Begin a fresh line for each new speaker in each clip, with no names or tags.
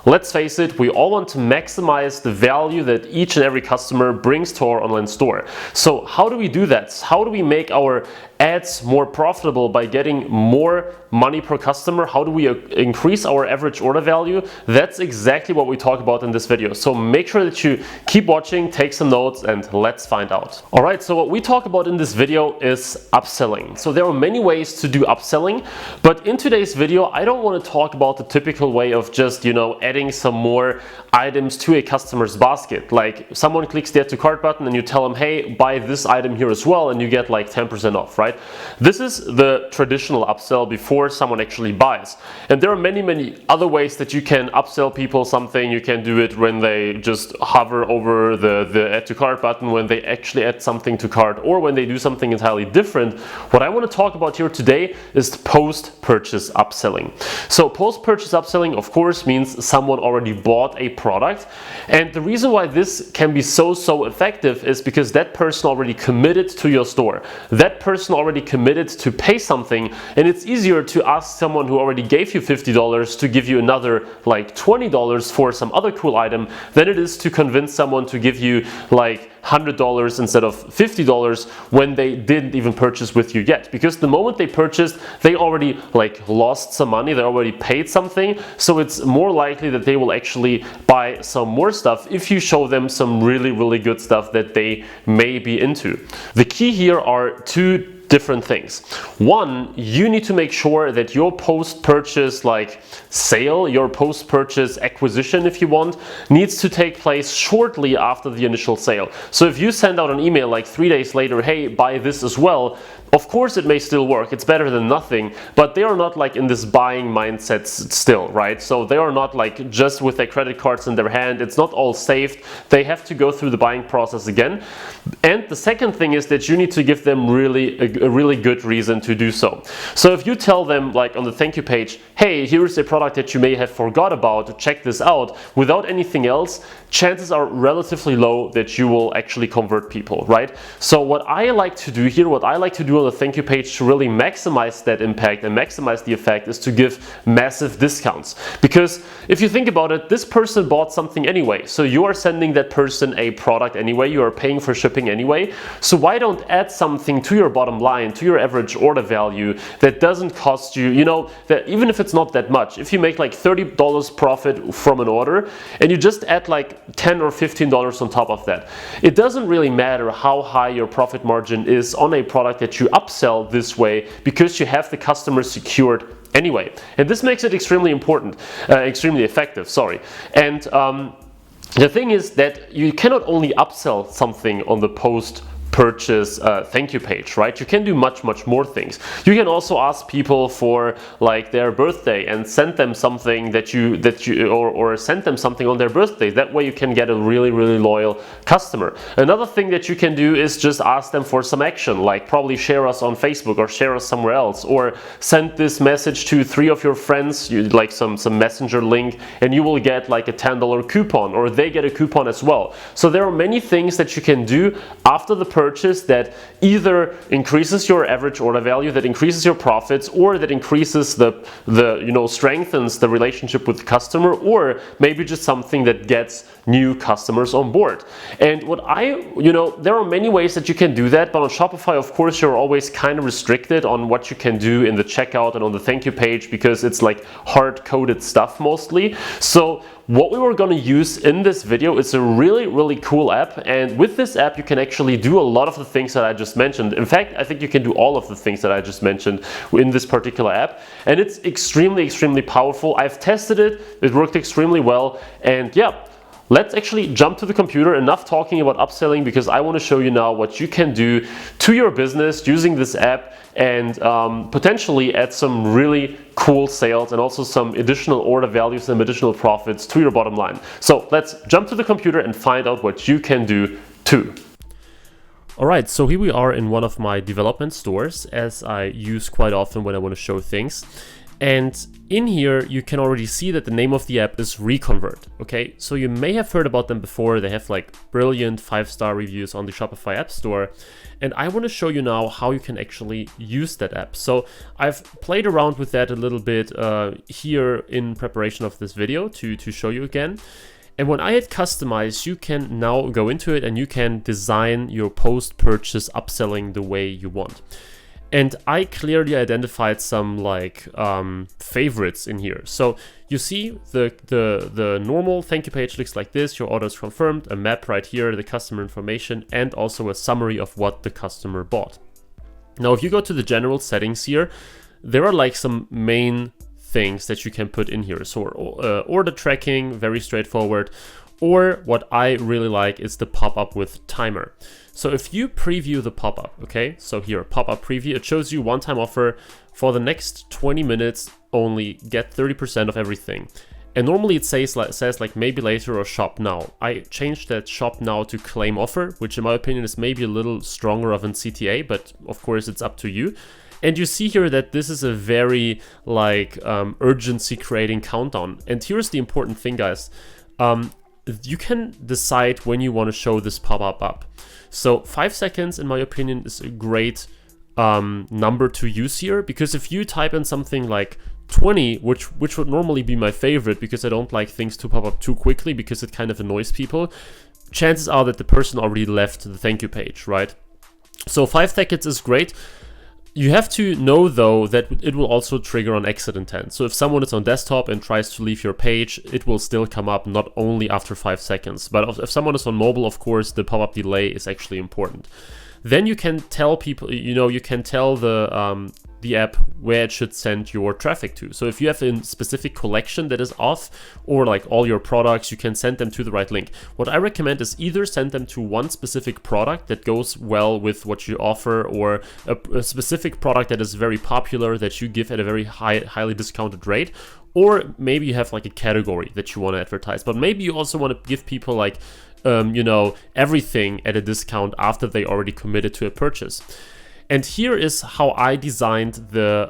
let's face it, we all want to maximize the value that each and every customer brings to our online store. So how do we do that? How do we make our ads more profitable by getting more money per customer? How do we increase our average order value? That's exactly what we talk about in this video. So make sure that you keep watching, take some notes, and let's find out. Alright, so what we talk about in this video is upselling. So there are many ways to do upselling, but in today's video I don't want to talk about the typical way of just, adding some more items to a customer's basket. Like someone clicks the add to cart button and you tell them, hey, buy this item here as well, and you get like 10% off, right? This is the traditional upsell before someone actually buys. And there are many other ways that you can upsell people something. You can do it when they just hover over the add to cart button, when they actually add something to cart, or when they do something entirely different. What I want to talk about here today is post-purchase upselling. So post-purchase upselling, of course, means someone already bought a product. And the reason why this can be so effective is because that person already committed to your store. That person already committed to pay something, and it's easier to ask someone who already gave you $50 to give you another like $20 for some other cool item than it is to convince someone to give you like $100 instead of $50 when they didn't even purchase with you yet. Because the moment they purchased, they already like lost some money, they already paid something, so it's more likely that they will actually buy some more stuff if you show them some really good stuff that they may be into. The key here are two different things. One, you need to make sure that your post-purchase sale, your post-purchase acquisition, if you want, needs to take place shortly after the initial sale. So if you send out an email like 3 days later, hey, buy this as well, of course it may still work, it's better than nothing, but they are not like in this buying mindset still, right? So they are not like just with their credit cards in their hand, it's not all saved, they have to go through the buying process again. And the second thing is that you need to give them a really good reason to do so. So if you tell them like on the thank you page, hey, here's a product that you may have forgot about, check this out, without anything else, chances are relatively low that you will actually convert people, right? So what I like to do here, what I like to do on the thank you page to really maximize that impact and maximize the effect is to give massive discounts. Because if you think about it, this person bought something anyway, so you are sending that person a product anyway, you are paying for shipping anyway, so why don't add something to your bottom line, to your average order value that doesn't cost you, that even if it's not that much, if you make like $30 profit from an order and you just add like $10 or $15 on top of that, it doesn't really matter how high your profit margin is on a product that you upsell this way, because you have the customer secured anyway. And this makes it extremely effective, sorry. And the thing is that you cannot only upsell something on the post-purchase thank you page, right? You can do much more things. You can also ask people for like their birthday and send them something or send them something on their birthday. That way you can get a really loyal customer. Another thing that you can do is just ask them for some action, like probably share us on Facebook or share us somewhere else, or send this message to 3 of your friends, like some messenger link, and you will get like a $10 coupon, or they get a coupon as well. So there are many things that you can do after the purchase that either increases your average order value, that increases your profits, or that increases strengthens the relationship with the customer, or maybe just something that gets new customers on board. And there are many ways that you can do that, but on Shopify, of course, you're always kind of restricted on what you can do in the checkout and on the thank you page, because it's like hard-coded stuff mostly. So what we were going to use in this video is a really cool app, and with this app you can actually do a lot of the things that I just mentioned. In fact, I think you can do all of the things that I just mentioned in this particular app, and it's extremely powerful. I've tested it, it worked extremely well, and yeah. Let's actually jump to the computer. Enough talking about upselling, because I want to show you now what you can do to your business using this app and potentially add some really cool sales and also some additional order values, some additional profits to your bottom line. So let's jump to the computer and find out what you can do too. Alright, so here we are in one of my development stores, as I use quite often when I want to show things. And in here, you can already see that the name of the app is ReConvert, okay? So you may have heard about them before. They have like brilliant 5-star reviews on the Shopify App Store. And I want to show you now how you can actually use that app. So I've played around with that a little bit here in preparation of this video to show you again. And when I hit customize, you can now go into it and you can design your post-purchase upselling the way you want. And I clearly identified some like favorites in here. So you see the normal thank you page looks like this. Your order is confirmed, a map right here, the customer information, and also a summary of what the customer bought. Now, if you go to the general settings here, there are like some main things that you can put in here. So order tracking, very straightforward. Or what I really like is the pop-up with timer. So if you preview the pop-up, okay, so here, pop-up preview, it shows you one-time offer for the next 20 minutes only, get 30% of everything. And normally it says like maybe later or shop now. I changed that shop now to claim offer, which in my opinion is maybe a little stronger of an CTA, but of course it's up to you. And you see here that this is a very like urgency creating countdown. And here's the important thing, guys. You can decide when you want to show this pop-up up. So 5 seconds, in my opinion, is a great number to use here, because if you type in something like 20, which would normally be my favorite because I don't like things to pop up too quickly because it kind of annoys people, chances are that the person already left the thank you page, right? So 5 seconds is great. You have to know though that it will also trigger on exit intent. So if someone is on desktop and tries to leave your page, it will still come up not only after 5 seconds, but if someone is on mobile, of course, the pop-up delay is actually important. Then you can tell people, you can tell the app where it should send your traffic to. So if you have a specific collection that is off, or like all your products, you can send them to the right link. What I recommend is either send them to one specific product that goes well with what you offer, or a specific product that is very popular that you give at a very highly discounted rate, or maybe you have like a category that you want to advertise, but maybe you also want to give people like everything at a discount after they already committed to a purchase. And here is how I designed the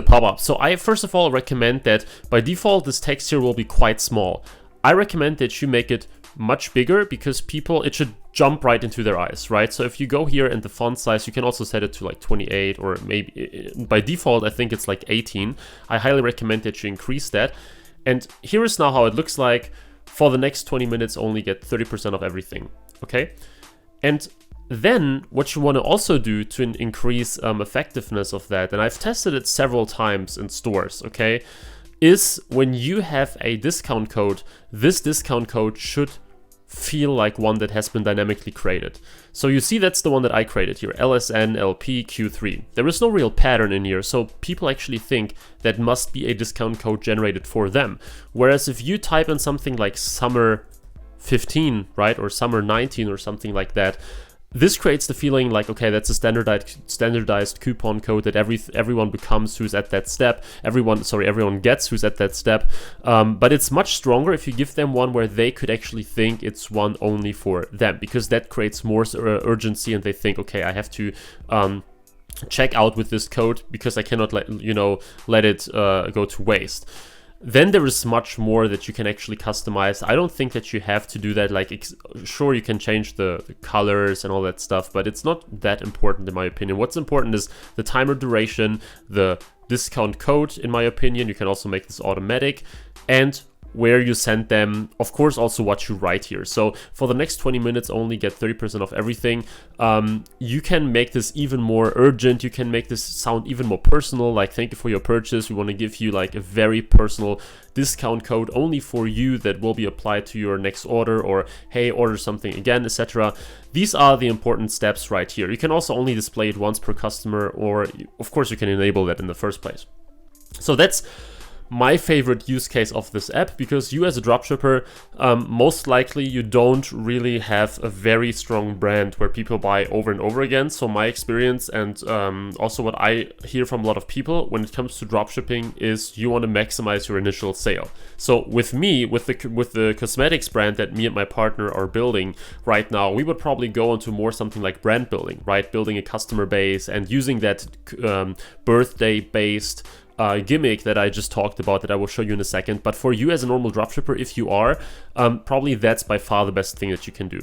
pop-up. So I first of all recommend that by default this text here will be quite small. I recommend that you make it much bigger because it should jump right into their eyes, right? So if you go here and the font size, you can also set it to like 28, or maybe by default I think it's like 18. I highly recommend that you increase that. And here is now how it looks like. For the next 20 minutes only get 30% of everything, okay? And then what you want to also do to increase effectiveness of that, and I've tested it several times in stores, okay, is when you have a discount code, this discount code should feel like one that has been dynamically created. So you see that's the one that I created here, LSN LP Q3. There is no real pattern in here, so people actually think that must be a discount code generated for them. Whereas if you type in something like summer 15, right, or summer 19 or something like that, this creates the feeling like, okay, that's a standardized coupon code that everyone becomes who's at that step. Everyone gets who's at that step. But it's much stronger if you give them one where they could actually think it's one only for them, because that creates more urgency, and they think, okay, I have to check out with this code because I cannot let it go to waste. Then there is much more that you can actually customize. I don't think that you have to do that. Like, sure, you can change the colors and all that stuff, but it's not that important in my opinion. What's important is the timer duration, the discount code, in my opinion. You can also make this automatic, and where you send them, of course, also what you write here. So for the next 20 minutes only get 30% of everything. You can make this even more urgent. You can make this sound even more personal, like thank you for your purchase. We want to give you like a very personal discount code only for you that will be applied to your next order, or hey, order something again, etc. These are the important steps right here. You can also only display it once per customer, or of course you can enable that in the first place. So that's my favorite use case of this app, because you as a dropshipper, most likely you don't really have a very strong brand where people buy over and over again. So my experience, and also what I hear from a lot of people when it comes to dropshipping, is you want to maximize your initial sale. So with me, with the cosmetics brand that me and my partner are building right now, we would probably go into more something like brand building, right? Building a customer base and using that birthday based gimmick that I just talked about that I will show you in a second. But for you as a normal dropshipper, if you are, probably that's by far the best thing that you can do.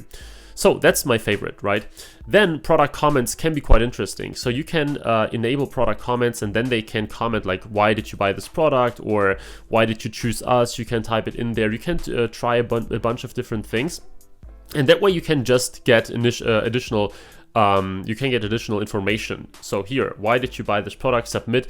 So that's my favorite, right? Then product comments can be quite interesting. So you can enable product comments, and then they can comment like, why did you buy this product, or why did you choose us? You can type it in there. You can try a bunch of different things, and that way you can just get additional information. So here, why did you buy this product? Submit.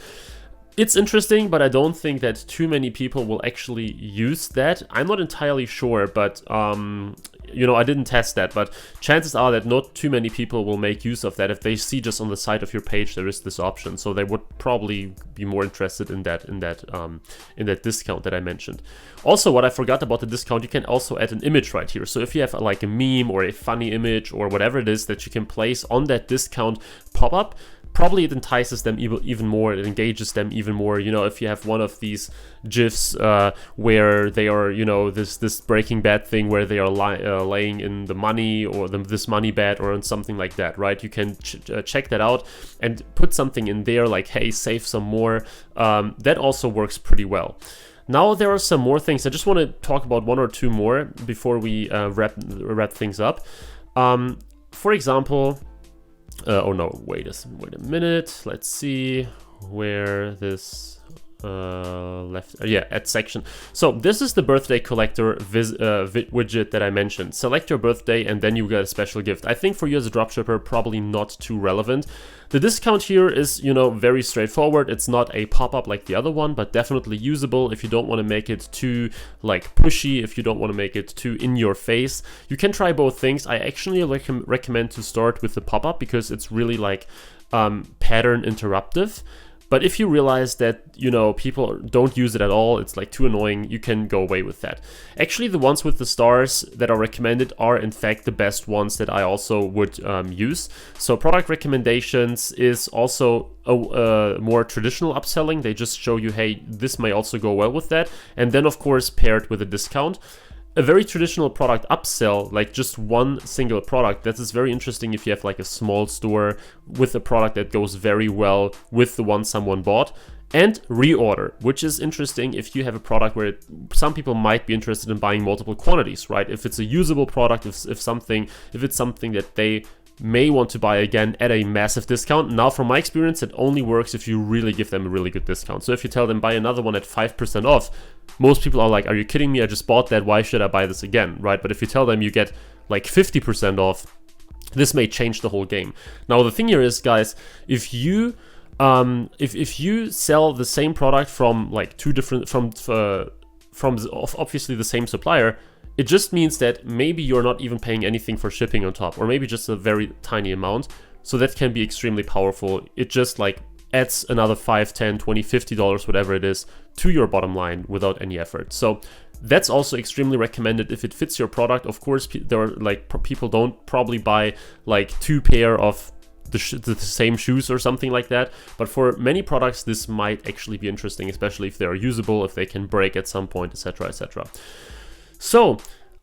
It's interesting, but I don't think that too many people will actually use that. I'm not entirely sure, but I didn't test that, but chances are that not too many people will make use of that if they see just on the side of your page there is this option. So they would probably be more interested in that discount that I mentioned. Also, what I forgot about the discount, you can also add an image right here. So if you have like a meme or a funny image or whatever it is that you can place on that discount pop-up, probably it entices them even more, it engages them even more. If you have one of these GIFs where they are, this Breaking Bad thing where they are laying in the money, or this money bed, or on something like that, right? You can check that out and put something in there like, hey, save some more. That also works pretty well. Now there are some more things. I just want to talk about one or two more before we wrap things up. For example, wait a minute. Let's see where this add section. So this is the birthday collector widget that I mentioned. Select your birthday and then you get a special gift. I think for you as a dropshipper, probably not too relevant. The discount here is, very straightforward. It's not a pop-up like the other one, but definitely usable if you don't want to make it too like pushy, if you don't want to make it too in your face. You can try both things. I actually recommend to start with the pop-up because it's really like pattern interruptive. But if you realize that, people don't use it at all, it's like too annoying, you can go away with that. Actually, the ones with the stars that are recommended are in fact the best ones that I also would use. So product recommendations is also a more traditional upselling. They just show you, hey, this may also go well with that. And then of course paired with a discount. A very traditional product upsell, like just one single product, that is very interesting if you have like a small store with a product that goes very well with the one someone bought. And reorder, which is interesting if you have a product where some people might be interested in buying multiple quantities, right? If it's a usable product, if it's something that they may want to buy again at a massive discount. Now, from my experience, it only works if you really give them a really good discount. So if you tell them buy another one at 5% off, most people are like, are you kidding me? I just bought that. Why should I buy this again, right? But if you tell them you get like 50% off, this may change the whole game. Now, the thing here is, guys, if you sell the same product from like from obviously the same supplier, it just means that maybe you're not even paying anything for shipping on top, or maybe just a very tiny amount. So that can be extremely powerful. It just like adds another $5, $10, $20, $50, whatever it is, to your bottom line without any effort. So that's also extremely recommended if it fits your product. Of course, there are like people don't probably buy like 2 pair of the same shoes or something like that. But for many products, this might actually be interesting, especially if they are usable, if they can break at some point, etc., etc. So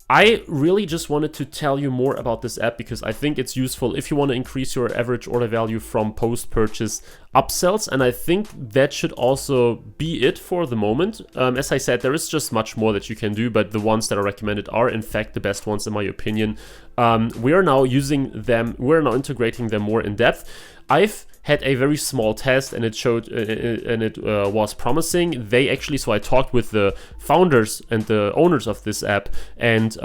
I really just wanted to tell you more about this app because I think it's useful if you want to increase your average order value from post-purchase upsells. And I think that should also be it for the moment. As I said, there is just much more that you can do, but the ones that are recommended are in fact the best ones in my opinion. We are now using them, we're now integrating them more in depth. I've had a very small test and it showed and it was promising. So I talked with the founders and the owners of this app, and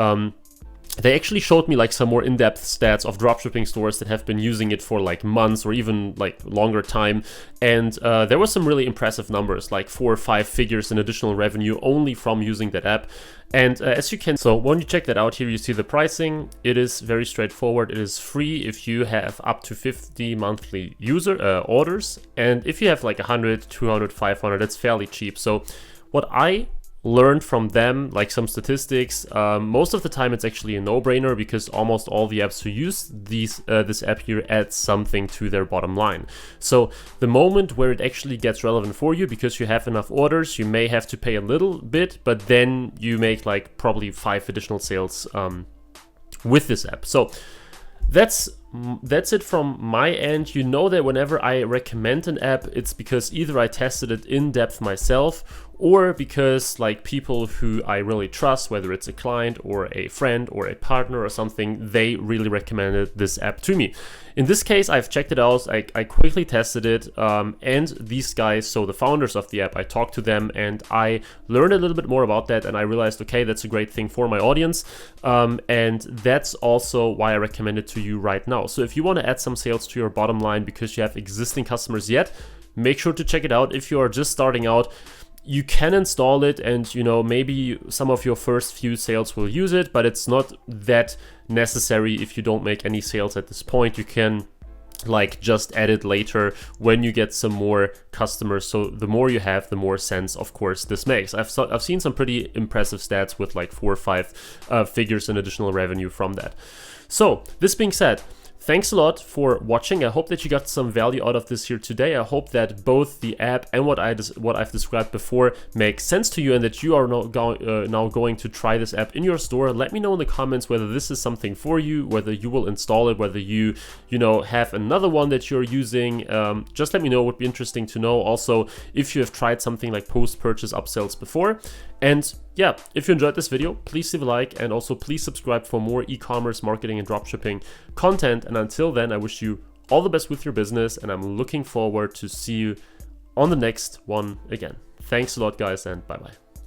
they actually showed me like some more in-depth stats of dropshipping stores that have been using it for like months or even like longer time. And there were some really impressive numbers, like 4 or 5 figures in additional revenue only from using that app. And as you can, so when you check that out here, you see the pricing. It is very straightforward. It is free if you have up to 50 monthly user orders. And if you have like 100, 200, 500, it's fairly cheap. So what I learned from them, like some statistics, most of the time it's actually a no-brainer because almost all the apps who use this app here add something to their bottom line. So the moment where it actually gets relevant for you, because you have enough orders, you may have to pay a little bit, but then you make like probably 5 additional sales with this app. So that's that's it from my end. You know that whenever I recommend an app, it's because either I tested it in depth myself, or because like people who I really trust, whether it's a client or a friend or a partner or something, they really recommended this app to me. In this case, I've checked it out, I quickly tested it, and these guys, so the founders of the app, I talked to them and I learned a little bit more about that, and I realized, okay, that's a great thing for my audience, and that's also why I recommend it to you right now. So if you want to add some sales to your bottom line because you have existing customers yet, make sure to check it out. If you are just starting out, you can install it, and maybe some of your first few sales will use it, but it's not that necessary if you don't make any sales at this point. You can like just add it later when you get some more customers. So the more you have, the more sense, of course, this makes. I've seen some pretty impressive stats with like 4 or 5 figures in additional revenue from that. So this being said, thanks a lot for watching. I hope that you got some value out of this here today. I hope that both the app and what I've described before makes sense to you, and that you are now going to try this app in your store. Let me know in the comments whether this is something for you, whether you will install it, whether you have another one that you're using. Just let me know. It would be interesting to know. Also, if you have tried something like post-purchase upsells before. And yeah, if you enjoyed this video, please leave a like, and also please subscribe for more e-commerce marketing and dropshipping content. And until then, I wish you all the best with your business, and I'm looking forward to see you on the next one again. Thanks a lot, guys, and bye-bye.